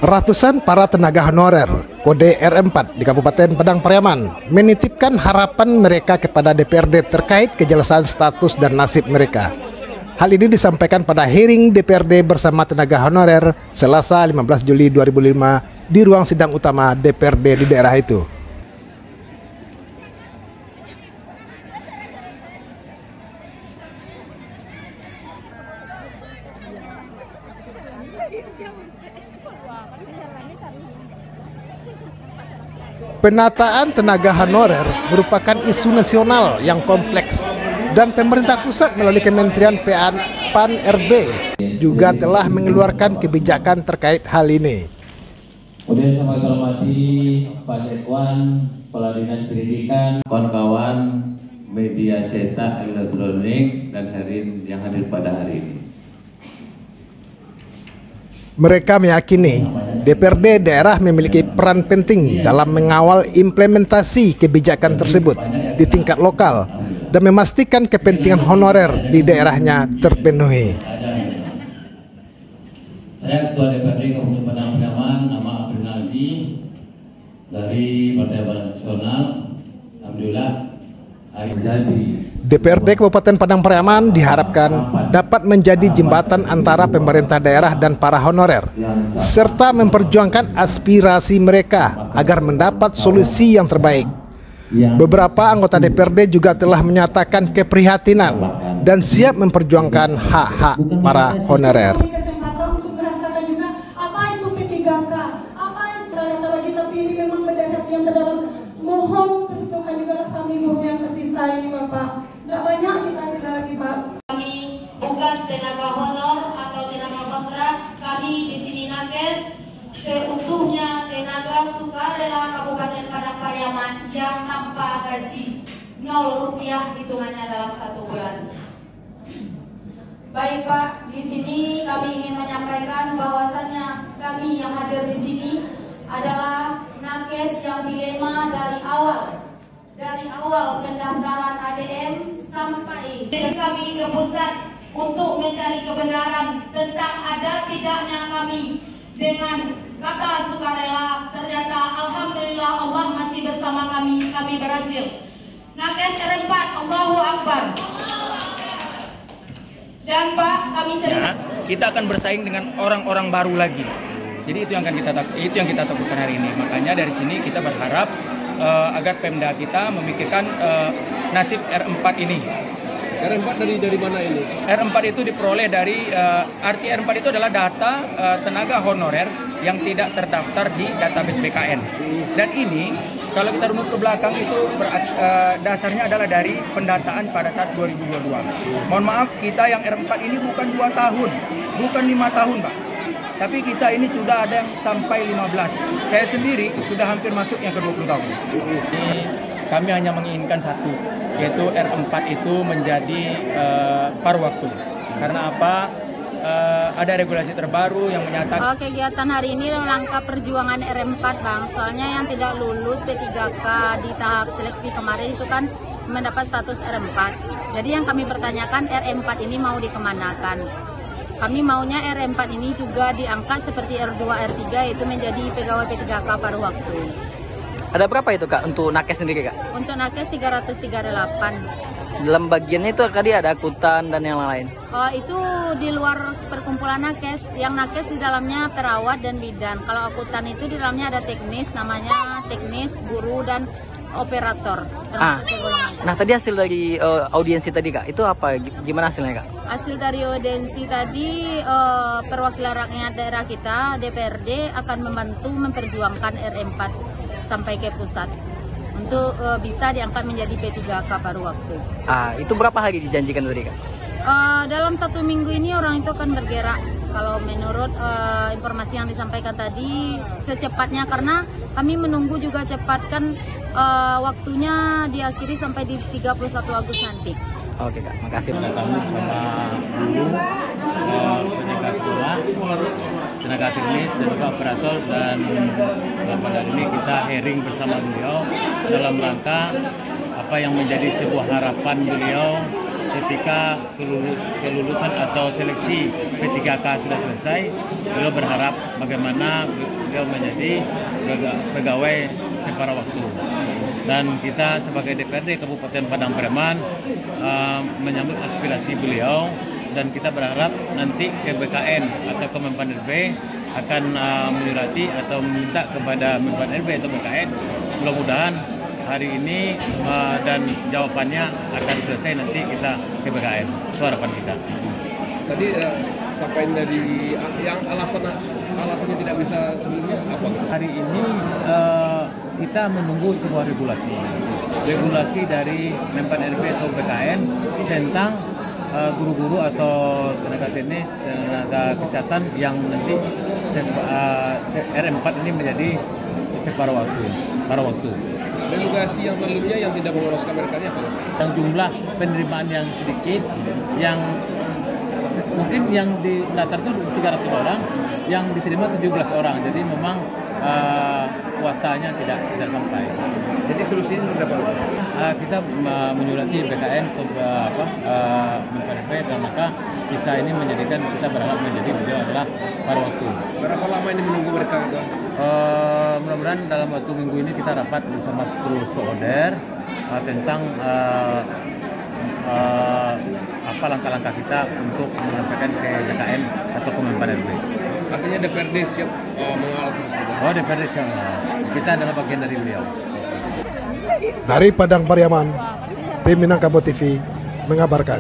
Ratusan para tenaga honorer kode R4 di Kabupaten Padang Pariaman menitipkan harapan mereka kepada DPRD terkait kejelasan status dan nasib mereka. Hal ini disampaikan pada hearing DPRD bersama tenaga honorer Selasa 15 Juli 2005 di ruang sidang utama DPRD di daerah itu. Penataan tenaga honorer merupakan isu nasional yang kompleks dan pemerintah pusat melalui Kementerian PAN-RB juga telah mengeluarkan kebijakan terkait hal ini. Kemudian saya hormati Pak Sekwan, Kepala Dinas Pendidikan, kawan-kawan media cetak, elektronik, dan yang hadir pada hari ini. Mereka meyakini DPRD daerah memiliki peran penting dalam mengawal implementasi kebijakan tersebut di tingkat lokal dan memastikan kepentingan honorer di daerahnya terpenuhi. Saya Ketua DPRD Kabupaten Padang Pariaman, nama Abrinaldi dari Partai Amanat Nasional. Alhamdulillah hari jadi. DPRD Kabupaten Padang Pariaman diharapkan dapat menjadi jembatan antara pemerintah daerah dan para honorer, serta memperjuangkan aspirasi mereka agar mendapat solusi yang terbaik. Beberapa anggota DPRD juga telah menyatakan keprihatinan dan siap memperjuangkan hak-hak para honorer. Mohon perhitungkan juga kami yang tersisa ini Bapak. Nggak banyak kita lagi Pak. Kami bukan tenaga honor atau tenaga kontrak. Kami di sini nakes seutuhnya tenaga sukarela Kabupaten Padang Pariaman yang tanpa gaji 0 rupiah hitungannya dalam 1 bulan. Baik Pak, di sini kami ingin menyampaikan bahwasannya kami yang hadir di sini adalah nakes yang dilema dari awal pendaftaran ADM sampai kami ke pusat untuk mencari kebenaran tentang ada tidaknya kami dengan kata sukarela. Ternyata alhamdulillah Allah masih bersama kami berhasil. Nakes R4, Allahu Akbar. Dan Pak, kami cerita kita akan bersaing dengan orang-orang baru lagi. Jadi itu yang kita takutkan hari ini. Makanya dari sini kita berharap agar Pemda kita memikirkan nasib R4 ini. R4 dari mana ini? R4 itu diperoleh dari arti R4 itu adalah data tenaga honorer yang tidak terdaftar di database BKN. Dan ini kalau kita runut ke belakang itu dasarnya adalah dari pendataan pada saat 2022. Mohon maaf, kita yang R4 ini bukan 2 tahun, bukan 5 tahun, Pak. Tapi kita ini sudah ada yang sampai 15. Saya sendiri sudah hampir masuk yang ke 20 tahun. Jadi, kami hanya menginginkan satu, yaitu R4 itu menjadi paruh waktu. Karena apa? Ada regulasi terbaru yang menyatakan kegiatan hari ini rangka perjuangan R4 Bang. Soalnya yang tidak lulus P3K di tahap seleksi kemarin itu kan mendapat status R4. Jadi yang kami pertanyakan R4 ini mau dikemanakan? Kami maunya R4 ini juga diangkat seperti R2, R3 itu menjadi pegawai P3K paruh waktu. Ada berapa itu Kak untuk nakes sendiri Kak? Untuk nakes 338. Dalam bagiannya itu tadi ada akuntan dan yang lain? Itu di luar perkumpulan nakes. Yang nakes di dalamnya perawat dan bidan. Kalau akuntan itu di dalamnya ada teknis, namanya teknis, guru, dan operator. Nah tadi hasil dari audiensi tadi Kak, itu apa? Gimana hasilnya Kak? Hasil dari audiensi tadi perwakilan rakyat daerah kita, DPRD akan membantu memperjuangkan R4 sampai ke pusat untuk bisa diangkat menjadi P3K paruh waktu. Itu berapa hari dijanjikan tadi Kak? Dalam 1 minggu ini orang itu akan bergerak. Kalau menurut informasi yang disampaikan tadi secepatnya, karena kami menunggu juga cepatkan waktunya diakhiri sampai di 31 Agustus nanti. Oke Kak, makasih. Tamu sama guru, penjaga sekolah, tenaga teknis dan juga operator, dan pada hari ini kita hearing bersama beliau dalam rangka apa yang menjadi sebuah harapan beliau ketika kelulusan atau seleksi P3K sudah selesai, beliau berharap bagaimana beliau menjadi pegawai separuh waktu. Dan kita sebagai DPRD Kabupaten Padang Pariaman menyambut aspirasi beliau, dan kita berharap nanti KBKN atau Kemenpan RB akan menyurati atau meminta kepada Menpan RB atau BKN, mudah-mudahan hari ini dan jawabannya akan selesai nanti kita KBKN. Itu harapan kita. Tadi sampaian dari yang alasannya tidak bisa sebelumnya apa? Hari ini kita menunggu sebuah regulasi dari Menpan RB atau BKN tentang guru-guru atau tenaga teknis, tenaga kesehatan yang nanti R4 ini menjadi separuh waktu. Regulasi yang sebelumnya yang tidak meloloskan mereka apa? Yang jumlah penerimaan yang sedikit, yang mungkin yang di daftar itu 300 orang, yang diterima 17 orang. Jadi memang kuotanya tidak sampai. Jadi solusinya seperti apa? Kita menyurati BKN ke Menpan RB, dan maka sisa ini menjadikan kita berharap menjadi beliau adalah paruh waktu. Berapa lama ini menunggu mereka? Mudah-mudahan dalam waktu minggu ini kita rapat bersama seluruh stakeholder tentang apa langkah-langkah kita untuk menyampaikan ke BKN atau ke Menpan RB. Artinya DPRD siap mengawal itu? Oh, DPRD siap. Kita adalah bagian dari beliau. Dari Padang Pariaman, tim Minangkabau TV mengabarkan.